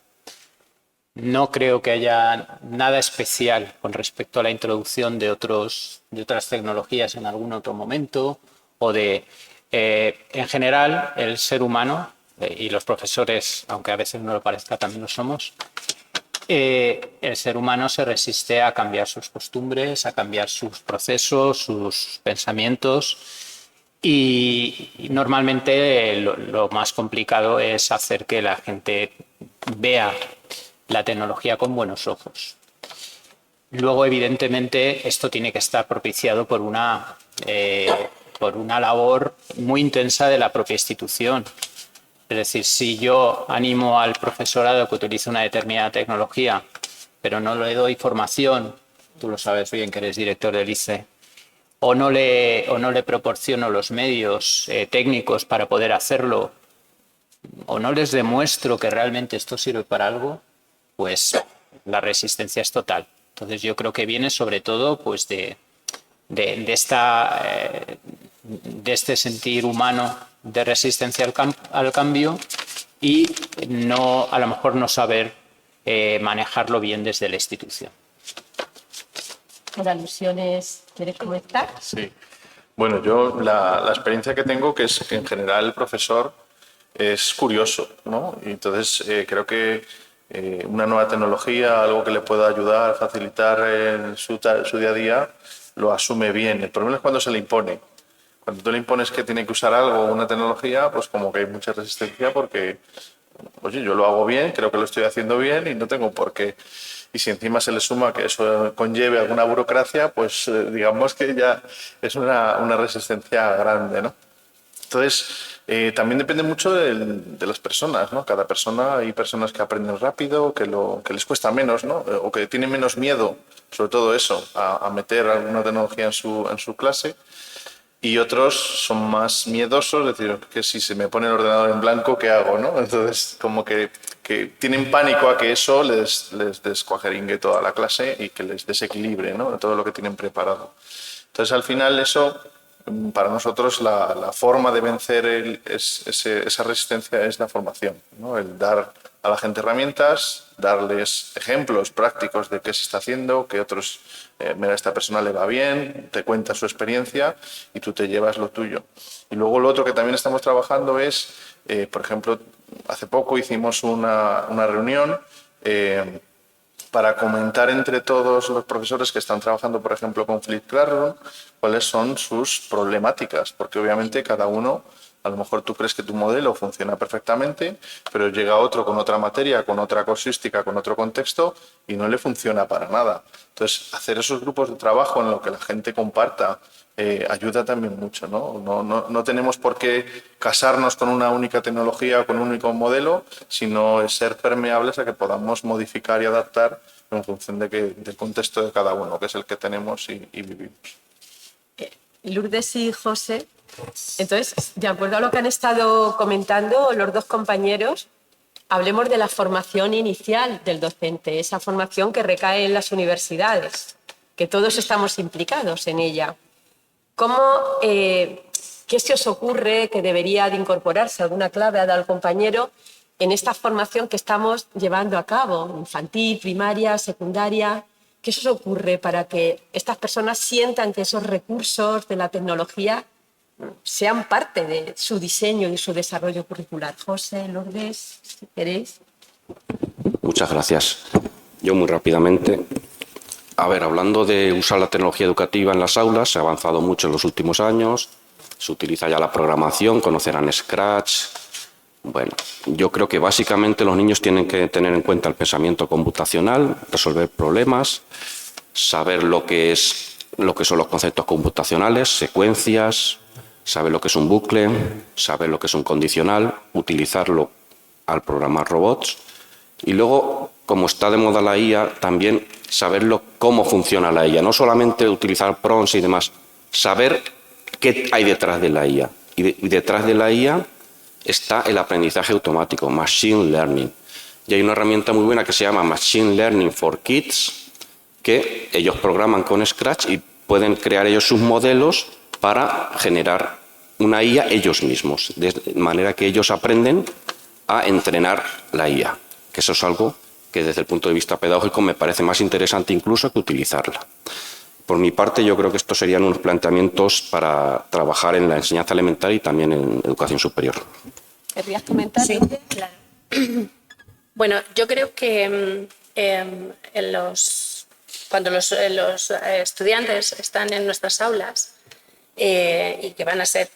No creo que haya nada especial con respecto a la introducción de otras tecnologías en algún otro momento o en general, el ser humano y los profesores, aunque a veces no lo parezca, también lo somos. El ser humano se resiste a cambiar sus costumbres, a cambiar sus procesos, sus pensamientos y normalmente lo más complicado es hacer que la gente vea la tecnología con buenos ojos. Luego, evidentemente, esto tiene que estar propiciado por una labor muy intensa de la propia institución. Es decir, si yo animo al profesorado a que utilice una determinada tecnología, pero no le doy formación, tú lo sabes bien que eres director del ICE, o no le proporciono los medios técnicos para poder hacerlo, o no les demuestro que realmente esto sirve para algo, pues la resistencia es total. Entonces yo creo que viene sobre todo pues de este sentir humano de resistencia al cambio y a lo mejor no saber manejarlo bien desde la institución. Por alusiones, ¿quieres comentar? Sí. Bueno, yo la experiencia que tengo, que es que en general el profesor es curioso, ¿no? Y entonces creo que una nueva tecnología, algo que le pueda ayudar, facilitar su día a día, lo asume bien. El problema es cuando se le impone. Cuando tú le impones que tiene que usar algo, una tecnología, pues como que hay mucha resistencia porque, oye, yo lo hago bien, creo que lo estoy haciendo bien y no tengo por qué. Y si encima se le suma que eso conlleve alguna burocracia, pues digamos que ya es una resistencia grande, ¿no? Entonces, también depende mucho de las personas, ¿no? Cada persona, hay personas que aprenden rápido, que les cuesta menos, ¿no? O que tienen menos miedo, sobre todo eso, a meter alguna tecnología en su clase. Y otros son más miedosos, es decir, que si se me pone el ordenador en blanco, ¿qué hago, no? Entonces, como que tienen pánico a que eso les descuajeringue toda la clase y que les desequilibre, ¿no? Todo lo que tienen preparado. Entonces, al final, eso, para nosotros, la forma de vencer esa resistencia es la formación, ¿no? El dar a la gente herramientas, darles ejemplos prácticos de qué se está haciendo, que otros, mira, a esta persona le va bien, te cuenta su experiencia y tú te llevas lo tuyo. Y luego lo otro que también estamos trabajando es, por ejemplo, hace poco hicimos una reunión para comentar entre todos los profesores que están trabajando, por ejemplo, con Flipped Classroom, cuáles son sus problemáticas, porque obviamente cada uno, a lo mejor tú crees que tu modelo funciona perfectamente, pero llega otro con otra materia, con otra casuística, con otro contexto y no le funciona para nada. Entonces, hacer esos grupos de trabajo en los que la gente comparta ayuda también mucho, ¿no? No tenemos por qué casarnos con una única tecnología o con un único modelo, sino ser permeables a que podamos modificar y adaptar en función del contexto de cada uno, que es el que tenemos y vivimos. Lourdes y José, entonces, de acuerdo a lo que han estado comentando los dos compañeros, hablemos de la formación inicial del docente, esa formación que recae en las universidades, que todos estamos implicados en ella. ¿Qué se os ocurre que debería de incorporarse? ¿Alguna clave ha dado el compañero en esta formación que estamos llevando a cabo? Infantil, primaria, secundaria. ¿Qué se os ocurre para que estas personas sientan que esos recursos de la tecnología sean parte de su diseño y su desarrollo curricular? José, Lourdes, si queréis. Muchas gracias. Yo muy rápidamente. A ver, hablando de usar la tecnología educativa en las aulas, se ha avanzado mucho en los últimos años. Se utiliza ya la programación, conocerán Scratch. Bueno, yo creo que básicamente los niños tienen que tener en cuenta el pensamiento computacional, resolver problemas, saber lo que son los conceptos computacionales, secuencias, saber lo que es un bucle, saber lo que es un condicional, utilizarlo al programar robots. Y luego, como está de moda la IA, también saberlo cómo funciona la IA. No solamente utilizar prompts y demás, saber qué hay detrás de la IA. Y detrás de la IA está el aprendizaje automático, Machine Learning. Y hay una herramienta muy buena que se llama Machine Learning for Kids, que ellos programan con Scratch y pueden crear ellos sus modelos para generar una IA ellos mismos, de manera que ellos aprenden a entrenar la IA, que eso es algo que desde el punto de vista pedagógico me parece más interesante incluso que utilizarla. Por mi parte, yo creo que estos serían unos planteamientos para trabajar en la enseñanza elemental y también en educación superior. ¿Querrías comentar? Sí, claro. Bueno, yo creo que cuando los estudiantes están en nuestras aulas y que van a ser,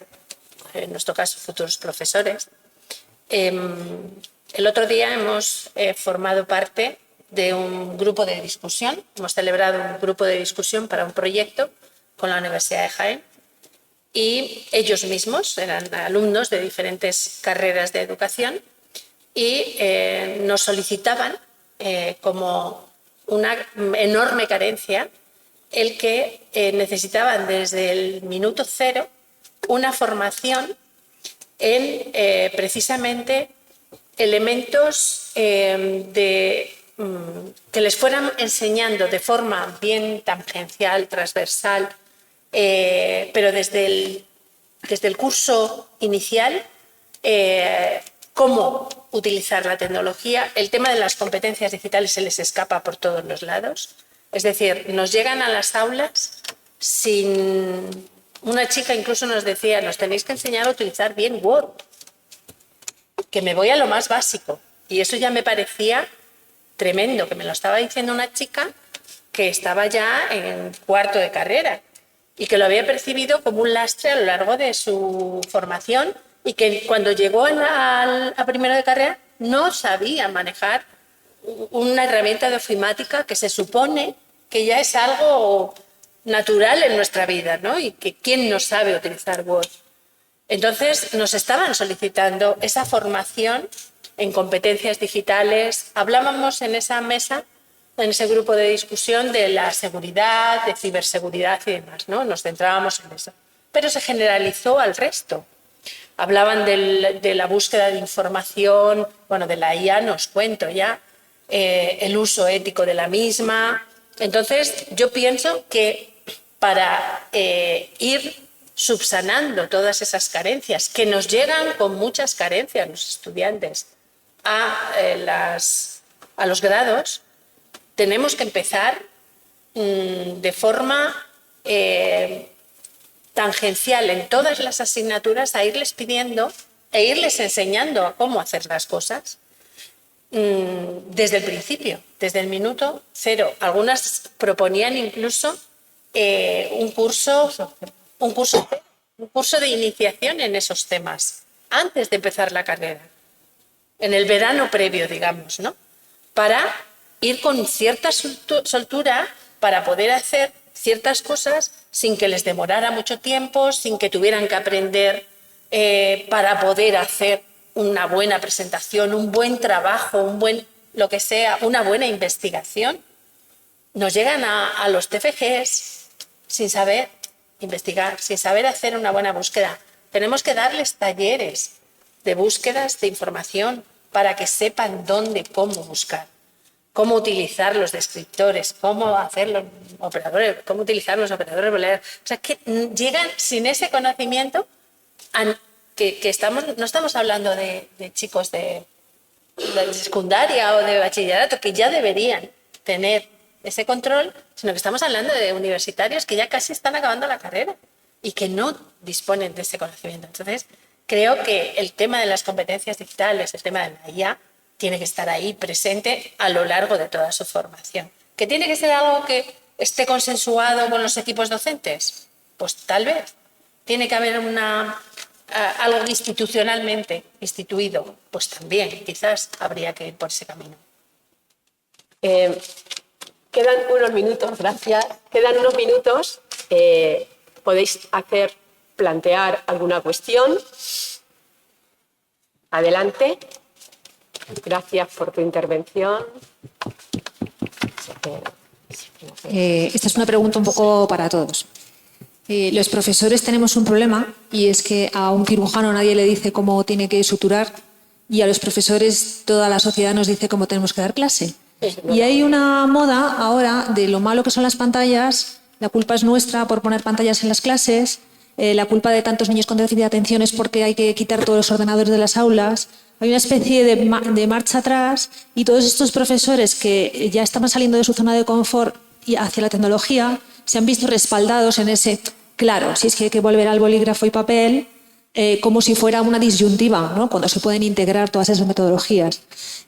en nuestro caso, futuros profesores, el otro día hemos formado parte de un grupo de discusión. Hemos celebrado un grupo de discusión para un proyecto con la Universidad de Jaén y ellos mismos eran alumnos de diferentes carreras de educación y nos solicitaban como una enorme carencia el que necesitaban desde el minuto cero una formación en precisamente elementos que les fueran enseñando de forma bien tangencial, transversal, pero desde el curso inicial, cómo utilizar la tecnología. El tema de las competencias digitales se les escapa por todos los lados. Es decir, nos llegan a las aulas sin una chica incluso nos decía, nos tenéis que enseñar a utilizar bien Word, que me voy a lo más básico. Y eso ya me parecía tremendo, que me lo estaba diciendo una chica que estaba ya en cuarto de carrera y que lo había percibido como un lastre a lo largo de su formación y que cuando llegó a primero de carrera no sabía manejar una herramienta de ofimática que se supone que ya es algo natural en nuestra vida, ¿no? Y que ¿quién no sabe utilizar Word? Entonces nos estaban solicitando esa formación en competencias digitales. Hablábamos en esa mesa, en ese grupo de discusión, de la seguridad, de ciberseguridad y demás, ¿no? Nos centrábamos en eso. Pero se generalizó al resto. Hablaban de la búsqueda de información, bueno, de la IA no os cuento ya, el uso ético de la misma. Entonces, yo pienso que para ir subsanando todas esas carencias, que nos llegan con muchas carencias los estudiantes a los grados, tenemos que empezar de forma tangencial en todas las asignaturas a irles pidiendo e irles enseñando a cómo hacer las cosas desde el principio, desde el minuto cero. Algunas proponían incluso un curso de iniciación en esos temas antes de empezar la carrera, en el verano previo, digamos, ¿no? Para ir con cierta soltura para poder hacer ciertas cosas sin que les demorara mucho tiempo, sin que tuvieran que aprender para poder hacer una buena presentación, un buen trabajo, lo que sea, una buena investigación. Nos llegan a los TFGs sin saber investigar, sin saber hacer una buena búsqueda. Tenemos que darles talleres de búsquedas de información para que sepan dónde, cómo buscar, cómo utilizar los descriptores, cómo hacer los operadores, cómo utilizar los operadores booleanos. O sea, que llegan sin ese conocimiento, no estamos hablando de chicos de secundaria o de bachillerato, que ya deberían tener ese control, sino que estamos hablando de universitarios que ya casi están acabando la carrera y que no disponen de ese conocimiento. Entonces, creo que el tema de las competencias digitales, el tema de la IA, tiene que estar ahí presente a lo largo de toda su formación. ¿Que tiene que ser algo que esté consensuado con los equipos docentes? Pues tal vez. ¿Tiene que haber algo institucionalmente instituido? Pues también, quizás habría que ir por ese camino. Quedan unos minutos, gracias. Quedan unos minutos. Podéis plantear alguna cuestión. Adelante. Gracias por tu intervención. Esta es una pregunta un poco para todos. Los profesores tenemos un problema y es que a un cirujano nadie le dice cómo tiene que suturar y a los profesores toda la sociedad nos dice cómo tenemos que dar clase. Y hay una moda ahora de lo malo que son las pantallas. La culpa es nuestra por poner pantallas en las clases. La culpa de tantos niños con déficit de atención es porque hay que quitar todos los ordenadores de las aulas. Hay una especie de marcha atrás y todos estos profesores que ya estaban saliendo de su zona de confort y hacia la tecnología se han visto respaldados en ese, claro, si es que hay que volver al bolígrafo y papel, como si fuera una disyuntiva, ¿no? Cuando se pueden integrar todas esas metodologías.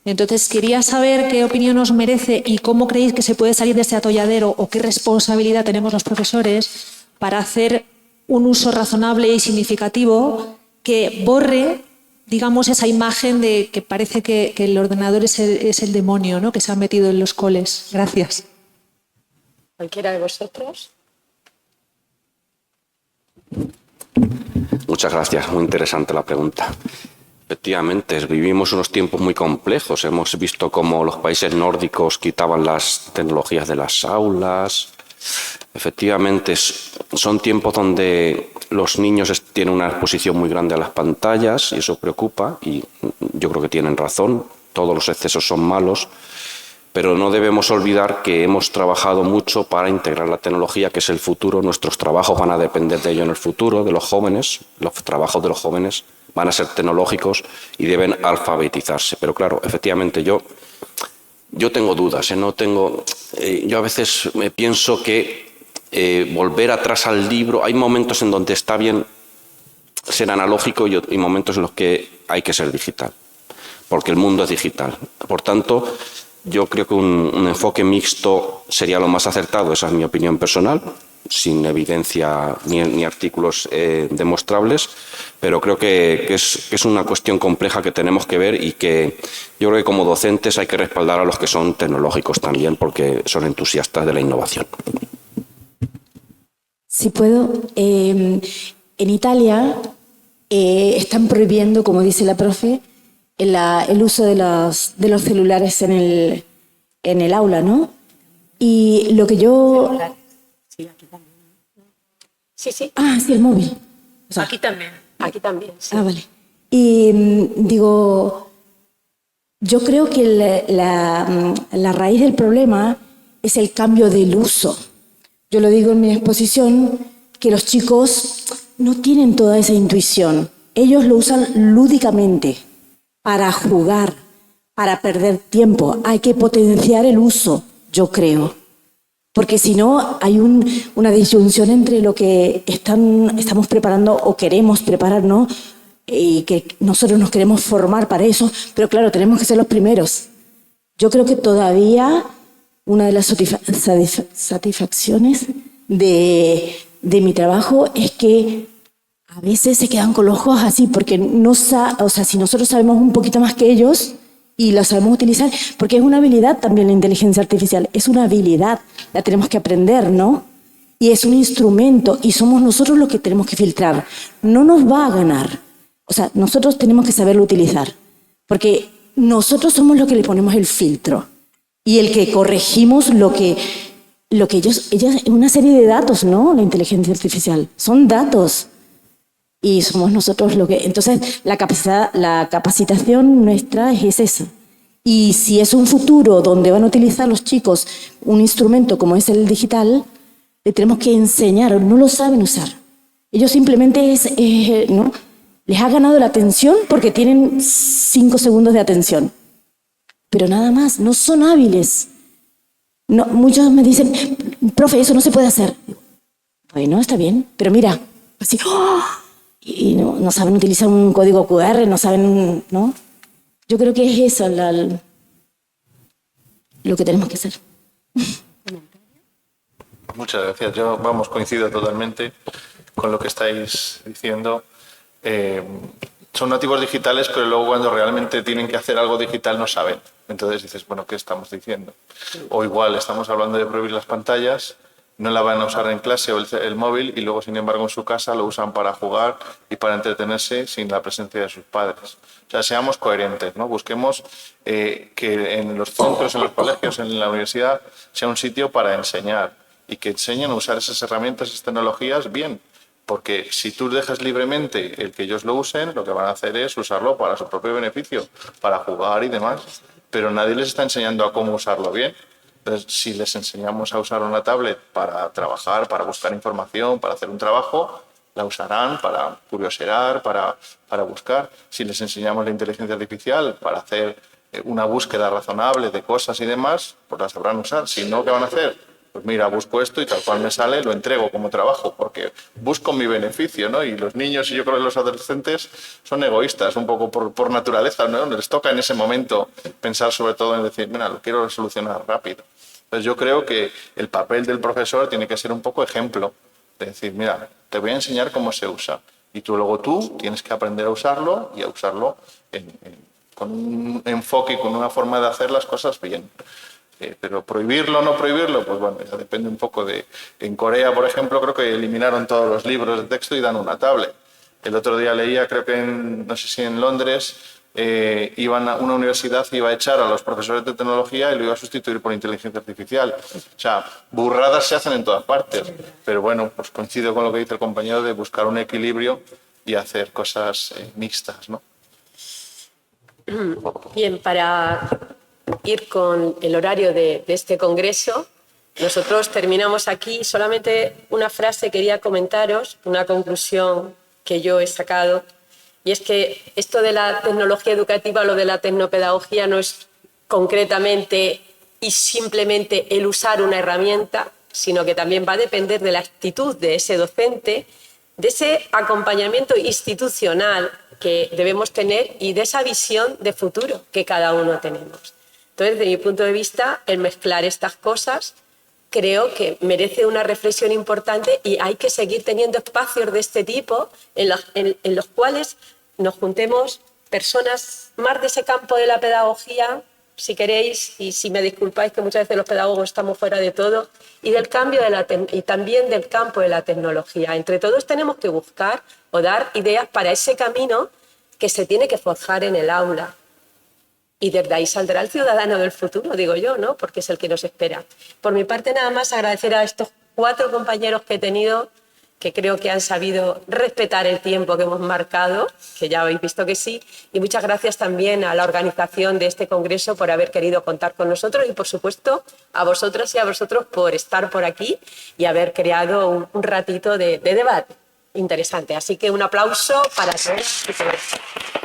Entonces, quería saber qué opinión os merece y cómo creéis que se puede salir de este atolladero o qué responsabilidad tenemos los profesores para hacer un uso razonable y significativo que borre, digamos, esa imagen de que parece que el ordenador es el demonio, ¿no? Que se ha metido en los coles. Gracias. ¿Cualquiera de vosotros? Muchas gracias, muy interesante la pregunta. Efectivamente, vivimos unos tiempos muy complejos. Hemos visto cómo los países nórdicos quitaban las tecnologías de las aulas. Efectivamente, son tiempos donde los niños tienen una exposición muy grande a las pantallas y eso preocupa y yo creo que tienen razón. Todos los excesos son malos, pero no debemos olvidar que hemos trabajado mucho para integrar la tecnología, que es el futuro. Nuestros trabajos van a depender de ello en el futuro, de los jóvenes. Los trabajos de los jóvenes van a ser tecnológicos y deben alfabetizarse. Pero claro, efectivamente yo tengo dudas. Yo a veces me pienso que volver atrás al libro. Hay momentos en donde está bien ser analógico y momentos en los que hay que ser digital, porque el mundo es digital. Por tanto, yo creo que un enfoque mixto sería lo más acertado, esa es mi opinión personal, sin evidencia ni artículos demostrables, pero creo que es una cuestión compleja que tenemos que ver y que yo creo que como docentes hay que respaldar a los que son tecnológicos también, porque son entusiastas de la innovación. Si puedo, en Italia están prohibiendo, como dice la profe, el uso de los celulares en el aula, ¿no? Y lo que yo... Sí. Ah, sí, el móvil. O sea, Aquí también. Aquí también, sí. Ah, vale. Y digo, yo creo que la raíz del problema es el cambio del uso. Yo lo digo en mi exposición, que los chicos no tienen toda esa intuición. Ellos lo usan lúdicamente, para jugar, para perder tiempo. Hay que potenciar el uso, yo creo. Porque si no, hay una disyunción entre lo que estamos preparando o queremos prepararnos y que nosotros nos queremos formar para eso, pero claro, tenemos que ser los primeros. Yo creo que todavía una de las satisfacciones de mi trabajo es que a veces se quedan con los ojos así, porque si nosotros sabemos un poquito más que ellos y la sabemos utilizar, porque es una habilidad también la inteligencia artificial, es una habilidad, la tenemos que aprender, ¿no? Y es un instrumento y somos nosotros los que tenemos que filtrar. No nos va a ganar. O sea, nosotros tenemos que saberlo utilizar, porque nosotros somos los que le ponemos el filtro y el que corregimos lo que ellas, una serie de datos, ¿no? La inteligencia artificial, son datos. Y somos nosotros lo que... Entonces, la capacitación nuestra es esa. Y si es un futuro donde van a utilizar los chicos un instrumento como es el digital, le tenemos que enseñar, no lo saben usar. Ellos simplemente ¿no? Les ha ganado la atención porque tienen 5 segundos de atención. Pero nada más, no son hábiles. No, muchos me dicen, profe, eso no se puede hacer. Bueno, está bien, pero mira, así... ¡oh! Y no saben utilizar un código QR, no saben, ¿no? Yo creo que es eso lo que tenemos que hacer. Muchas gracias. Yo, coincido totalmente con lo que estáis diciendo. Son nativos digitales, pero luego cuando realmente tienen que hacer algo digital no saben. Entonces dices, bueno, ¿qué estamos diciendo? O igual estamos hablando de prohibir las pantallas, no la van a usar en clase o el móvil y luego, sin embargo, en su casa lo usan para jugar y para entretenerse sin la presencia de sus padres. O sea, seamos coherentes, ¿no? Busquemos que en los centros, en los colegios, en la universidad, sea un sitio para enseñar y que enseñen a usar esas herramientas, esas tecnologías bien. Porque si tú dejas libremente el que ellos lo usen, lo que van a hacer es usarlo para su propio beneficio, para jugar y demás. Pero nadie les está enseñando a cómo usarlo bien. Entonces, si les enseñamos a usar una tablet para trabajar, para buscar información, para hacer un trabajo, la usarán para curiosear, para buscar. Si les enseñamos la inteligencia artificial para hacer una búsqueda razonable de cosas y demás, pues la sabrán usar. Si no, ¿qué van a hacer? Pues mira, busco esto y tal cual me sale, lo entrego como trabajo, porque busco mi beneficio, ¿no? Y los niños y yo creo que los adolescentes son egoístas, un poco por naturaleza, ¿no? Les toca en ese momento pensar sobre todo en decir, mira, lo quiero solucionar rápido. Entonces yo creo que el papel del profesor tiene que ser un poco ejemplo, de decir, mira, te voy a enseñar cómo se usa. Y tú tienes que aprender a usarlo y a usarlo con un enfoque y con una forma de hacer las cosas bien. Pero prohibirlo o no prohibirlo, pues bueno, eso depende un poco de... En Corea, por ejemplo, creo que eliminaron todos los libros de texto y dan una tablet. El otro día leía, creo que no sé si en Londres, una universidad iba a echar a los profesores de tecnología y lo iba a sustituir por inteligencia artificial. O sea, burradas se hacen en todas partes. Pero bueno, pues coincido con lo que dice el compañero de buscar un equilibrio y hacer cosas mixtas, ¿no? Bien, para ir con el horario de este congreso, nosotros terminamos aquí. Solamente una frase quería comentaros, una conclusión que yo he sacado, y es que esto de la tecnología educativa, lo de la tecnopedagogía, no es concretamente y simplemente el usar una herramienta, sino que también va a depender de la actitud de ese docente, de ese acompañamiento institucional que debemos tener y de esa visión de futuro que cada uno tenemos. Entonces, desde mi punto de vista, el mezclar estas cosas creo que merece una reflexión importante y hay que seguir teniendo espacios de este tipo en los cuales nos juntemos personas más de ese campo de la pedagogía, si queréis, y si me disculpáis que muchas veces los pedagogos estamos fuera de todo, y del cambio y también del campo de la tecnología. Entre todos tenemos que buscar o dar ideas para ese camino que se tiene que forjar en el aula. Y desde ahí saldrá el ciudadano del futuro, digo yo, ¿no? Porque es el que nos espera. Por mi parte, nada más agradecer a estos 4 compañeros que he tenido, que creo que han sabido respetar el tiempo que hemos marcado, que ya habéis visto que sí, y muchas gracias también a la organización de este congreso por haber querido contar con nosotros y, por supuesto, a vosotras y a vosotros por estar por aquí y haber creado un ratito de debate interesante. Así que un aplauso para todos y todas.